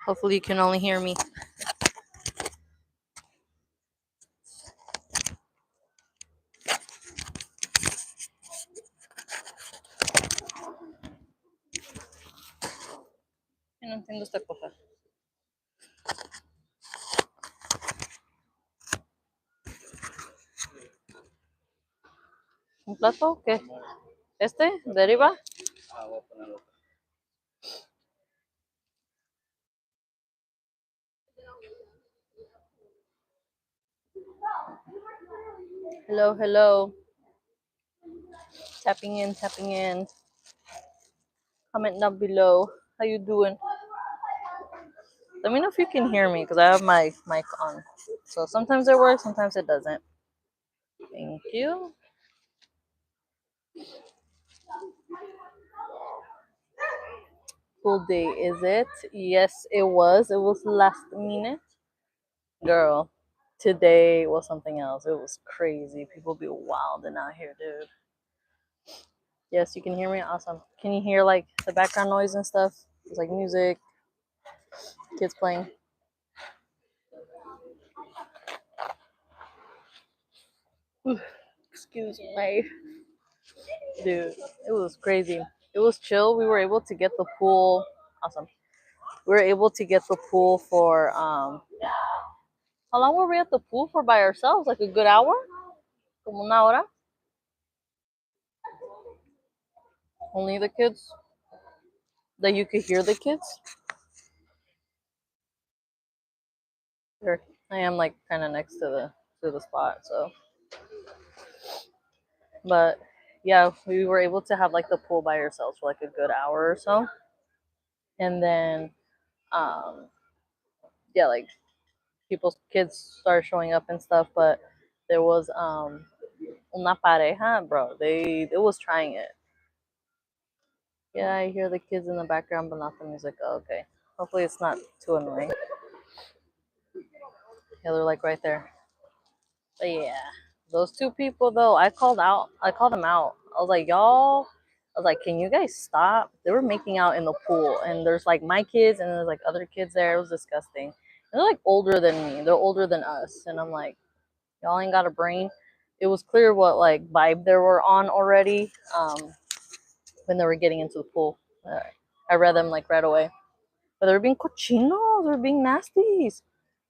Hopefully you can only hear me. No entiendo esta cosa. ¿Un plato? ¿Qué? ¿Este? ¿De arriba? Hello, hello. Tapping in, tapping in. Comment down below. How you doing? Let me know if you can hear me because I have my mic on. So sometimes it works, sometimes it doesn't. Thank you. Cool day, is it? Yes, it was. It was last minute. Girl, today was something else. It was crazy. People be wilding out here, dude. Yes, you can hear me? Awesome. Can you hear like the background noise and stuff? It's like music, kids playing. Excuse me. Dude, it was crazy. It was chill. We were able to get the pool. Awesome. We were able to get the pool for how long were we at the pool for by ourselves? Like a good hour? Como una hora? Only the kids? That you could hear the kids? Here, I am like kind of next to the spot, so. But yeah, we were able to have like the pool by ourselves for like a good hour or so, and then um, yeah, like people's kids started showing up and stuff. But there was una pareja, bro. They was trying it. Yeah, I hear the kids in the background, but not the music. Oh, okay, hopefully it's not too annoying. Yeah, they're like right there. But yeah, those two people though, I called out. I called them out. I was like, y'all. I was like, can you guys stop? They were making out in the pool, and there's like my kids, and there's like other kids there. It was disgusting. And they're like older than me. They're older than us, and I'm like, y'all ain't got a brain. It was clear what like vibe they were on already when they were getting into the pool. I read them like right away. But they were being cochinos. They were being nasties.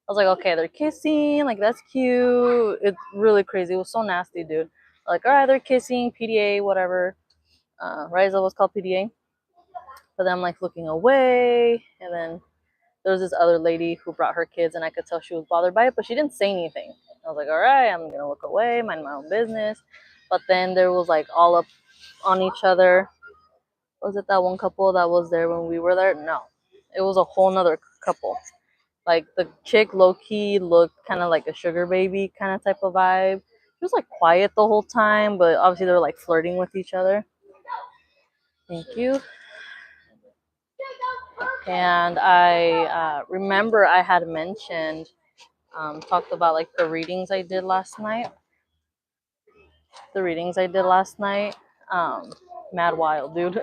I was like, okay, they're kissing, like that's cute. It's really crazy. It was so nasty, dude. Like, all right, they're kissing, PDA, whatever. Riza was called PDA, but then I'm like looking away, and then there was this other lady who brought her kids, and I could tell she was bothered by it, but she didn't say anything. I was like, all right, I'm gonna look away, mind my own business. But then there was like all up on each other. Was it that one couple that was there when we were there? No, it was a whole nother couple. Like the chick low key looked kind of like a sugar baby kind of type of vibe. She was like quiet the whole time, but obviously they were like flirting with each other. Thank you. And I remember I had mentioned, talked about like the readings I did last night. The readings I did last night. Mad wild, dude.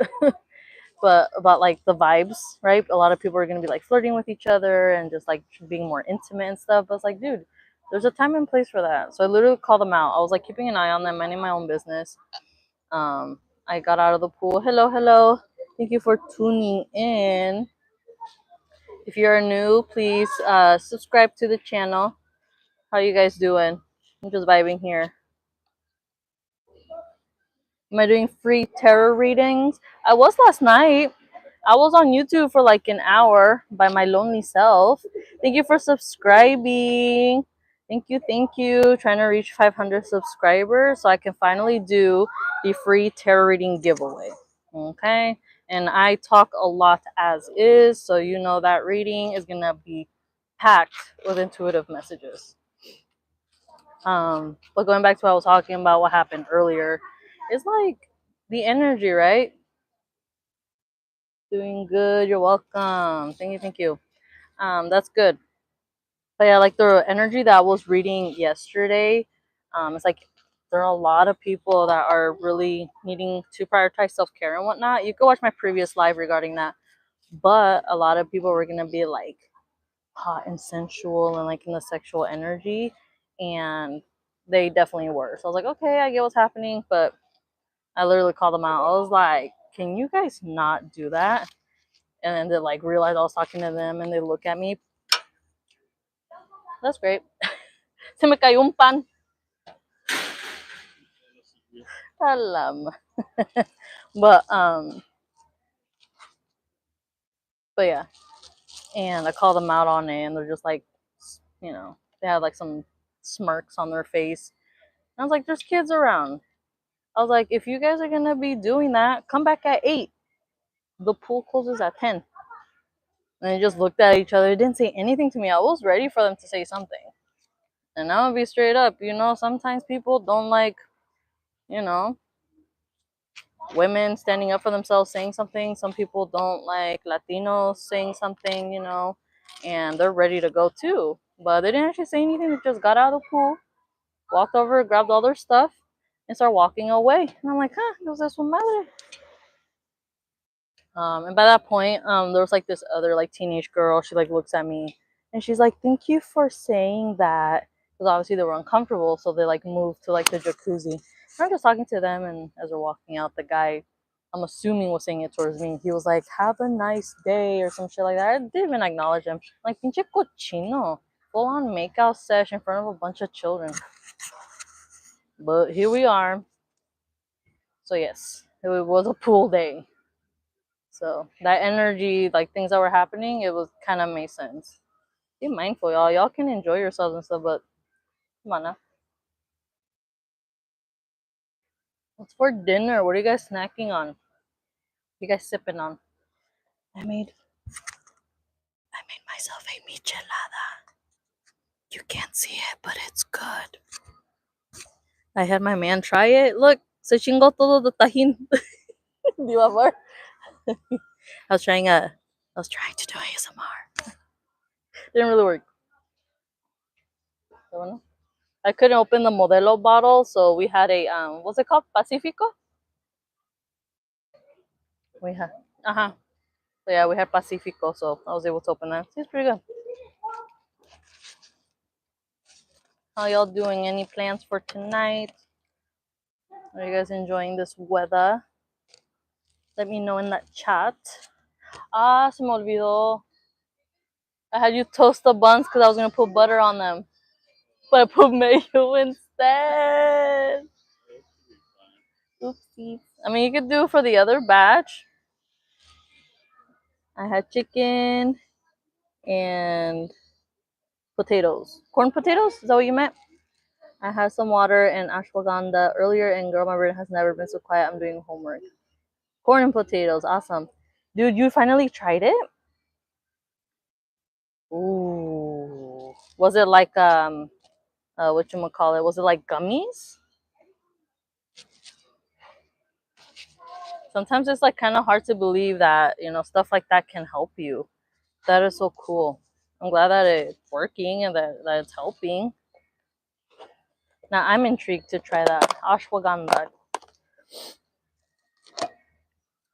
But about like the vibes, right? A lot of people are gonna be like flirting with each other and just like being more intimate and stuff. But it's like, dude, there's a time and place for that. So I literally called them out. I was like keeping an eye on them, minding my own business. I got out of the pool. Hello, hello. Thank you for tuning in. If you're new, please subscribe to the channel. How you guys doing? I'm just vibing here. Am I doing free tarot readings? I was last night. I was on YouTube for like an hour by my lonely self. Thank you for subscribing. Thank you, thank you. Trying to reach 500 subscribers so I can finally do the free tarot reading giveaway. Okay? And I talk a lot as is, so you know that reading is gonna be packed with intuitive messages. But going back to what I was talking about, what happened earlier, it's like the energy, right? Doing good. You're welcome. Thank you. Thank you. That's good. But yeah, like the energy that I was reading yesterday, it's like there are a lot of people that are really needing to prioritize self care and whatnot. You can watch my previous live regarding that. but a lot of people were gonna be like hot and sensual and like in the sexual energy, and they definitely were. So I was like, okay, I get what's happening, but I literally called them out. I was like, can you guys not do that? And then they like realized I was talking to them, and they look at me. That's great. Se me cayó un pan. Alam. but um, but yeah, and I called them out on it, and they're just like, they had like some smirks on their face. And I was like, there's kids around. I was like, if you guys are gonna be doing that, come back at 8. The pool closes at 10. And they just looked at each other. They didn't say anything to me. I was ready for them to say something. And I'm gonna be straight up, sometimes people don't like, you know, women standing up for themselves saying something. Some people don't like Latinos saying something, and they're ready to go too. But they didn't actually say anything. They just got out of the pool, walked over, grabbed all their stuff, and started walking away. And I'm like, huh, was this one madre? And by that point, there was like this other like teenage girl. She like looks at me and she's like, "Thank you for saying that." Because obviously they were uncomfortable, so they like moved to like the jacuzzi. And I'm just talking to them, and as we're walking out, the guy, I'm assuming, was saying it towards me. He was like, "Have a nice day" or some shit like that. I didn't even acknowledge him. I'm like, pinche cochino, full on makeout sesh in front of a bunch of children. But here we are. So yes, it was a pool day. So that energy, like things that were happening, it was kind of made sense. Be mindful, y'all. Y'all can enjoy yourselves and stuff, but come on now. What's for dinner? What are you guys snacking on? What are you guys sipping on? I made myself a michelada. You can't see it, but it's good. I had my man try it. Look, se chingó todo the tajín. Di ba, amor? I was trying to do ASMR. Didn't really work. I couldn't open the Modelo bottle, so we had a what's it called? Pacifico. We had So yeah, we had Pacifico, so I was able to open that. It's pretty good. How y'all doing? Any plans for tonight? Are you guys enjoying this weather? Let me know in that chat. Se me olvidó. I had you toast the buns because I was gonna put butter on them, but I put mayo instead. Oopsies. I mean, you could do it for the other batch. I had chicken and potatoes. Corn potatoes? Is that what you meant? I had some water and ashwagandha earlier, and girl, my brain has never been so quiet. I'm doing homework. Corn and potatoes, awesome. Dude, you finally tried it? Ooh. Was it like what you call it? Was it like gummies? Sometimes it's like kind of hard to believe that, stuff like that can help you. That is so cool. I'm glad that it's working and that it's helping. Now I'm intrigued to try that ashwagandha.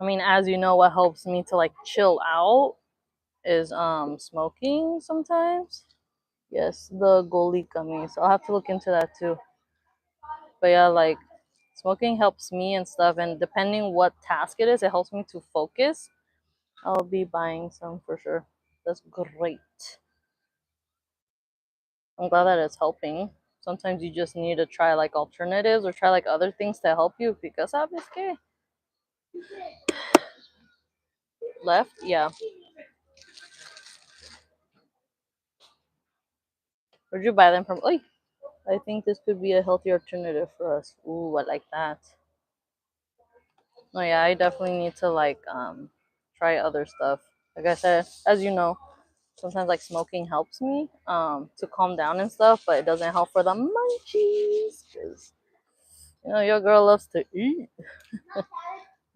I mean, as you know, what helps me to like chill out is smoking sometimes. Yes, the Goli gummies. I'll have to look into that too. But yeah, like smoking helps me and stuff, and depending what task it is, it helps me to focus. I'll be buying some for sure. That's great. I'm glad that it's helping. Sometimes you just need to try like alternatives or try like other things to help you because obviously left, yeah. Where'd you buy them from? Oy, I think this could be a healthy alternative for us. Ooh, I like that. No, yeah, I definitely need to like try other stuff. Like I said, as you know, sometimes like smoking helps me to calm down and stuff, but it doesn't help for the munchies because your girl loves to eat.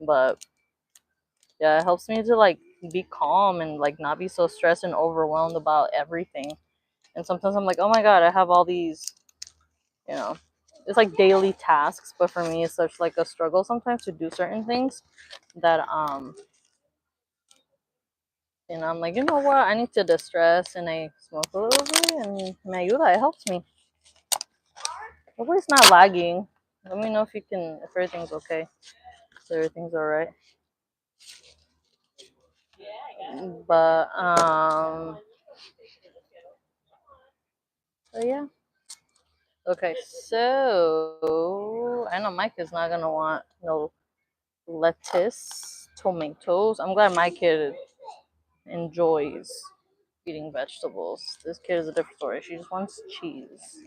But yeah, it helps me to like be calm and like not be so stressed and overwhelmed about everything. And sometimes I'm like, oh my god, I have all these, you know, it's like daily tasks, but for me it's such like a struggle sometimes to do certain things that You know, I'm like, you know what? I need to distress, and I smoke a little bit, and me ayuda. It helps me. Hopefully, it's not lagging. Let me know if you can, if everything's okay. If everything's all right. But so yeah. Okay, so I know my kid's not gonna want no lettuce, tomatoes. I'm glad my kid enjoys eating vegetables. This kid is a different story. She just wants cheese.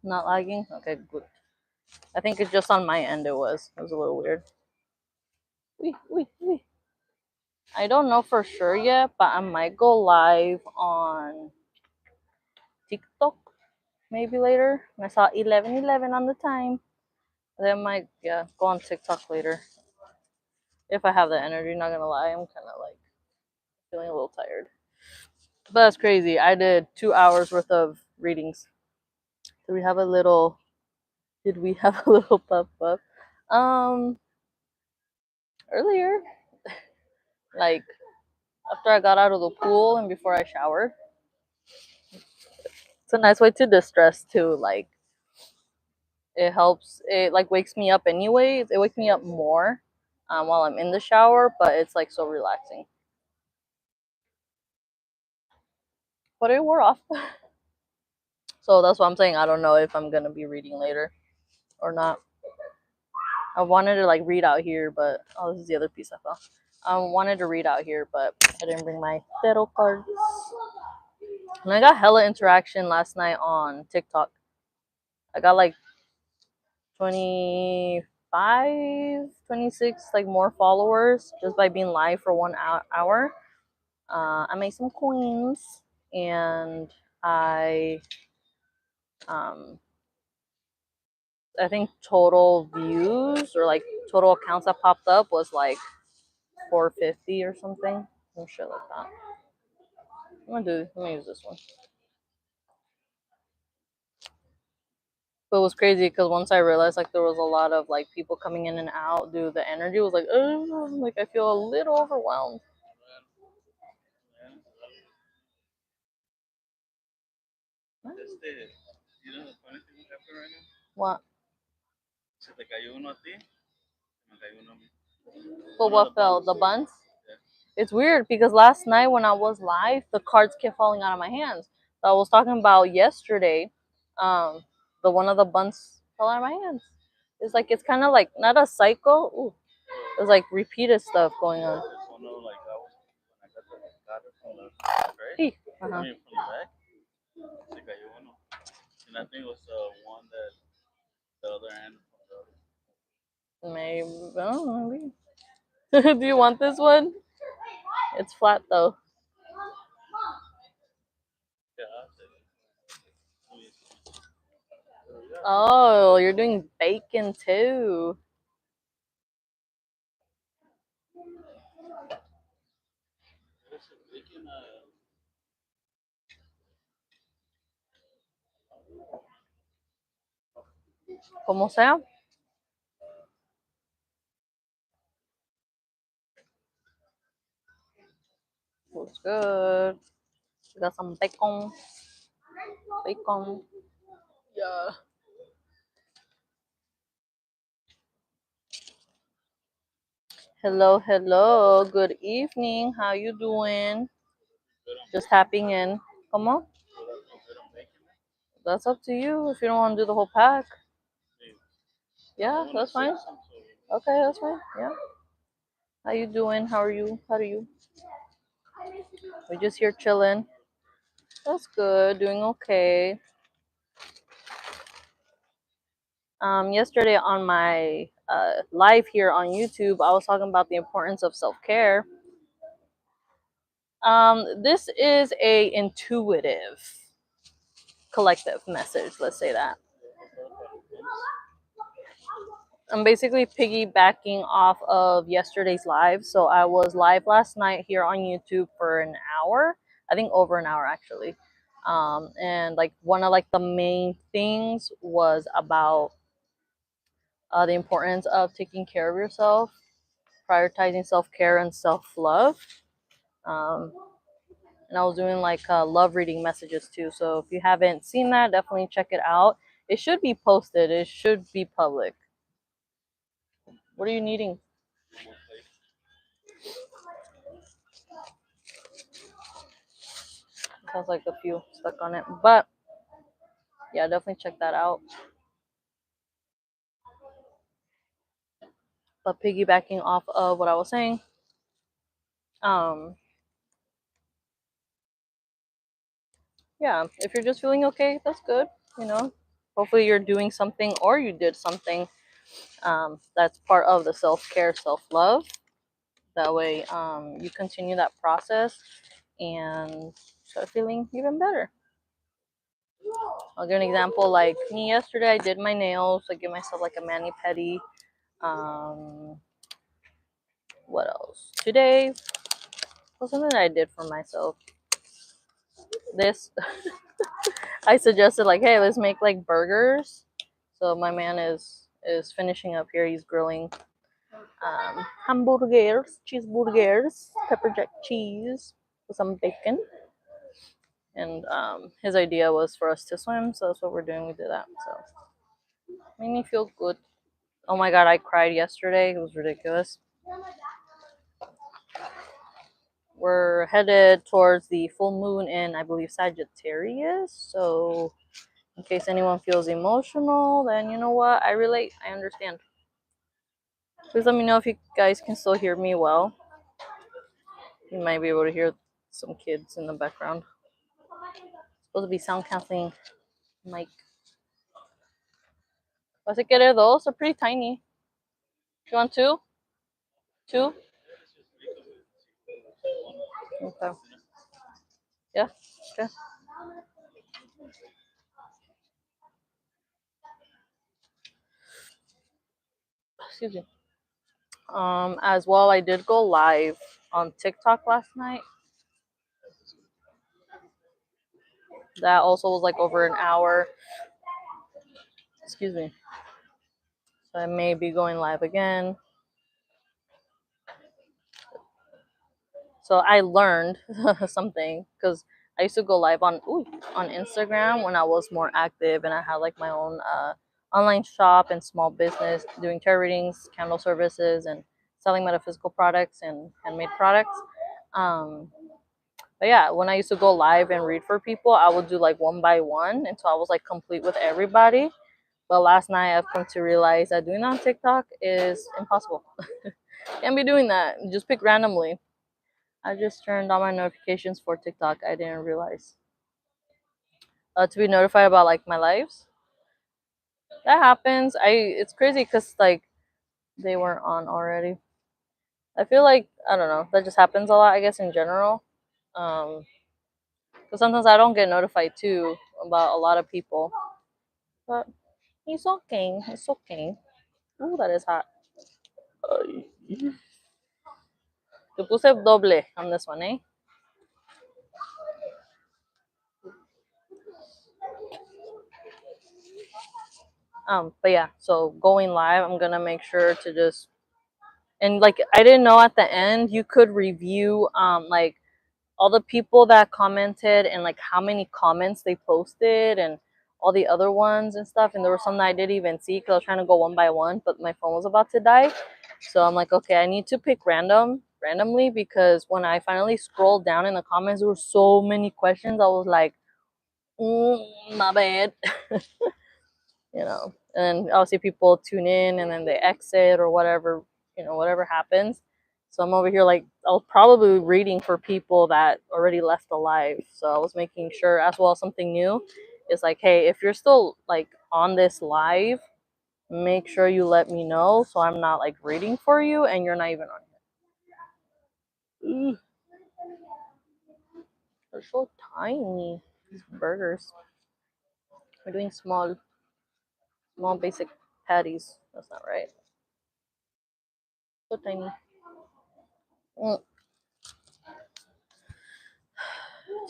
Not lagging? Okay, good. I think it's just on my end it was. It was a little weird. Wee, wee, wee. I don't know for sure yet, but I might go live on TikTok maybe later. I saw 11:11 on the time. Then I might, yeah, go on TikTok later. If I have the energy, not gonna lie, I'm kind of like feeling a little tired. But that's crazy. I did 2 hours worth of readings. Did we have a little? Did we have a little puff puff? Um, earlier, like after I got out of the pool and before I showered. It's a nice way to distress too. Like it helps. It like wakes me up anyway. It wakes me up more while I'm in the shower, but it's like so relaxing. But it wore off. So that's what I'm saying. I don't know if I'm gonna be reading later or not. I wanted to like read out here, but oh, this is the other piece I found. I wanted to read out here, but I didn't bring my tarot cards. And I got hella interaction last night on TikTok. I got like 25, 26 like more followers just by being live for 1 hour. I made some coins, and I um I think total views or like total accounts that popped up was like 450 or something. Some shit like that. Let me use this one. But it was crazy because once I realized like there was a lot of like people coming in and out, dude, the energy was like I feel a little overwhelmed. What? But what fell? The buns? It's weird because last night when I was live, the cards kept falling out of my hands. So I was talking about yesterday. Um, the one of the buns fell out of my hands. It's like it's kind of like not a cycle. Ooh, it's like repeated stuff going on. Sí. Ajá. Maybe. Oh, maybe. Do you want this one? It's flat though. Oh, you're doing bacon too. Como sea. Looks good. We got some bacon. Bacon. Yeah. Hello, hello. Good evening. How you doing? Just tapping in. Come on. That's up to you if you don't want to do the whole pack. Yeah, that's fine. Okay, that's fine. Yeah. How you doing? How are you? How are you? We're just here chilling. That's good. Doing okay. Yesterday on my live here on YouTube, I was talking about the importance of self care. This is a intuitive collective message. Let's say that. I'm basically piggybacking off of yesterday's live. So I was live last night here on YouTube for an hour. I think over an hour actually. And like one of like the main things was about the importance of taking care of yourself, prioritizing self-care and self-love. Um, and I was doing like love reading messages too. So if you haven't seen that, definitely check it out. It should be posted. It should be public. What are you needing? Sounds like a few stuck on it, but yeah, definitely check that out. But piggybacking off of what I was saying, um, yeah, if you're just feeling okay, that's good. You know, hopefully you're doing something or you did something that's part of the self-care, self-love. That way, you continue that process and start feeling even better. I'll give an example. Like me yesterday, I did my nails. I give myself like a mani pedi. Um, what else? Today was something that I did for myself. This I suggested like, hey, let's make like burgers. So my man is finishing up here. He's grilling hamburgers, cheeseburgers, pepper jack cheese with some bacon. And his idea was for us to swim, so that's what we're doing. We did that, so made me feel good. Oh my god, I cried yesterday. It was ridiculous. We're headed towards the full moon in, I believe, Sagittarius. So in case anyone feels emotional, then you know what? I relate. I understand. Please let me know if you guys can still hear me well. You might be able to hear some kids in the background. Supposed to be sound canceling mic. ¿Vas a querer dos? They're pretty tiny. You want two? Two? Okay. Yeah. Okay. Excuse me. As well, I did go live on TikTok last night. That also was like over an hour. Excuse me. So I may be going live again. So I learned something because I used to go live on Instagram when I was more active and I had like my own online shop and small business doing tarot readings, candle services, and selling metaphysical products and handmade products. Um, but yeah, when I used to go live and read for people, I would do like one by one until I was like complete with everybody. But last night I've come to realize that doing that on TikTok is impossible. Can't be doing that. Just pick randomly. I just turned on my notifications for TikTok. I didn't realize. To be notified about like my lives. That happens. It's crazy because like they weren't on already. I feel like I don't know. That just happens a lot. I guess in general. Because sometimes I don't get notified too about a lot of people. But it's okay. It's okay. Ooh, that is hot. Ay. Te puse doble on this one, eh? But yeah, so going live, I'm gonna make sure to just and like I didn't know at the end you could review like all the people that commented and like how many comments they posted and all the other ones and stuff. And there were some that I didn't even see because I was trying to go one by one, but my phone was about to die. So I'm like, okay, I need to pick randomly because when I finally scrolled down in the comments, there were so many questions. I was like, my bad. You know, and obviously people tune in and then they exit or whatever, you know, whatever happens. So I'm over here like I was probably reading for people that already left the live. So I was making sure as well something new is like, hey, if you're still like on this live, make sure you let me know so I'm not like reading for you and you're not even on here. Ooh, they're so tiny. These burgers. We're doing small basic patties. That's not right. So tiny. Mm.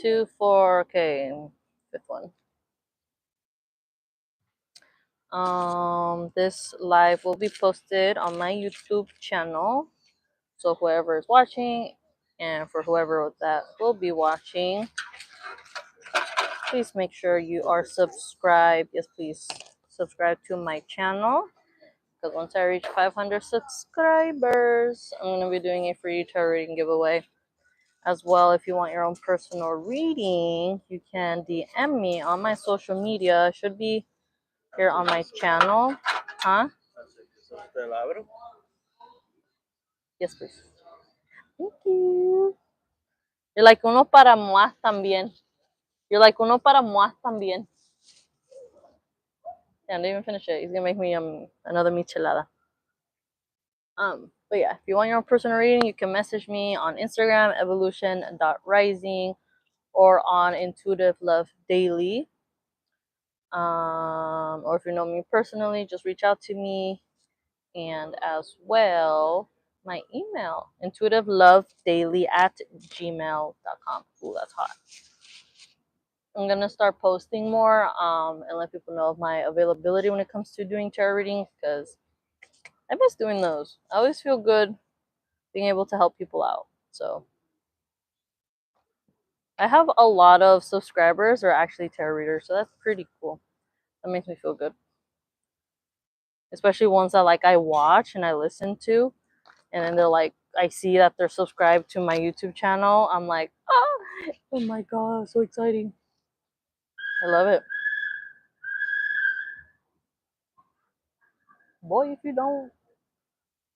2, 4, okay, fifth one. This live will be posted on my YouTube channel. So whoever is watching, and for whoever that will be watching, please make sure you are subscribed. Yes, please subscribe to my channel. Because once I reach 500 subscribers, I'm going to be doing a free tarot reading giveaway. As well, if you want your own personal reading, you can DM me on my social media. It should be here on my channel. Huh? Yes, please. Thank you. You're like uno para moi también. You're like uno para moi también. Yeah, I didn't even finish it. He's gonna make me another michelada. But yeah, if you want your own personal reading, you can message me on Instagram, evolution.rising, or on Intuitive Love Daily. Or if you know me personally, just reach out to me. And as well, my email, intuitivelovedaily@gmail.com. Ooh, that's hot. I'm gonna start posting more and let people know of my availability when it comes to doing tarot readings, because I miss doing those. I always feel good being able to help people out. So I have a lot of subscribers who are actually tarot readers, so that's pretty cool. That makes me feel good, especially ones that like I watch and I listen to, and then they're like, I see that they're subscribed to my YouTube channel. I'm like, oh my god, so exciting! I love it. Boy, if you don't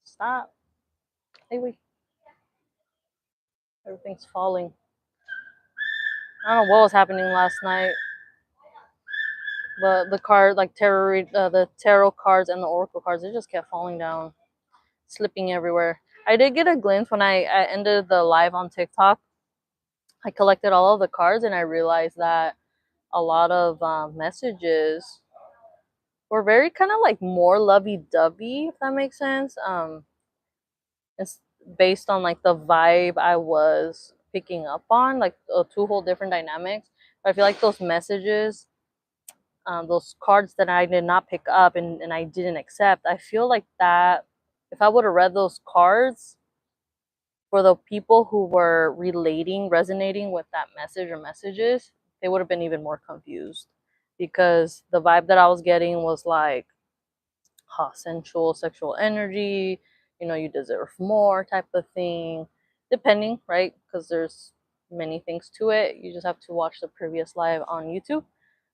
stop, hey wait, everything's falling. I don't know what was happening last night, but the card, like the tarot cards and the oracle cards, they just kept falling down, slipping everywhere. I did get a glimpse when I ended the live on TikTok. I collected all of the cards and I realized that a lot of messages were very kind of like more lovey-dovey, if that makes sense. It's based on like the vibe I was picking up on, like two whole different dynamics. But I feel like those messages, those cards that I did not pick up and I didn't accept, I feel like that if I would have read those cards for the people who were resonating with that message or messages, they would have been even more confused, because the vibe that I was getting was like hot, sensual, sexual energy, you deserve more type of thing, depending, right? Because there's many things to it. You just have to watch the previous live on YouTube.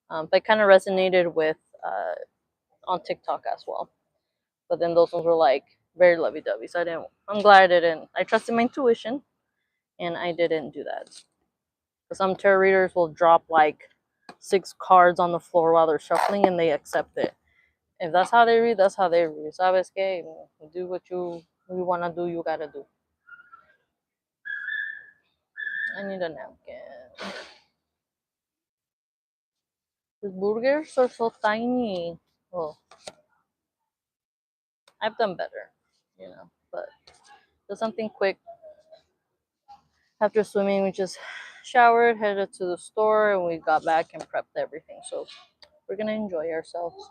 But kind of resonated with on TikTok as well. But then those ones were like very lovey-dovey. So I'm glad I didn't. I trusted my intuition and I didn't do that. Because some tarot readers will drop like 6 cards on the floor while they're shuffling and they accept it. If that's how they read, that's how they read. Sabes que do what you want to do, you gotta do. I need a napkin. These burgers are so tiny. Oh, I've done better, but just something quick. After swimming, we just showered, headed to the store, and we got back and prepped everything. So we're gonna enjoy ourselves.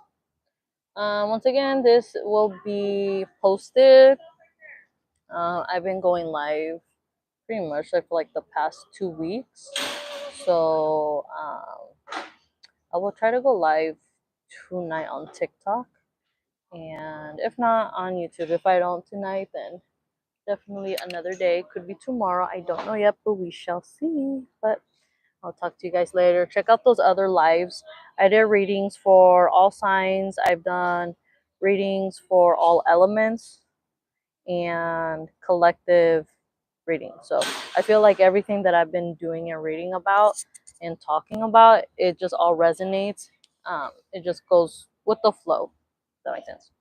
Once again, this will be posted. I've been going live pretty much like for like the past 2 weeks. So I will try to go live tonight on TikTok, and if not on YouTube. If I don't tonight, then definitely another day. Could be tomorrow. I don't know yet, but we shall see. But I'll talk to you guys later. Check out those other lives. I did readings for all signs. I've done readings for all elements and collective reading. So I feel like everything that I've been doing and reading about and talking about, it just all resonates. It just goes with the flow. If that makes sense.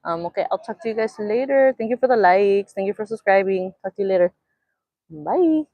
Okay, I'll talk to you guys later. Thank you for the likes. Thank you for subscribing. Talk to you later. Bye.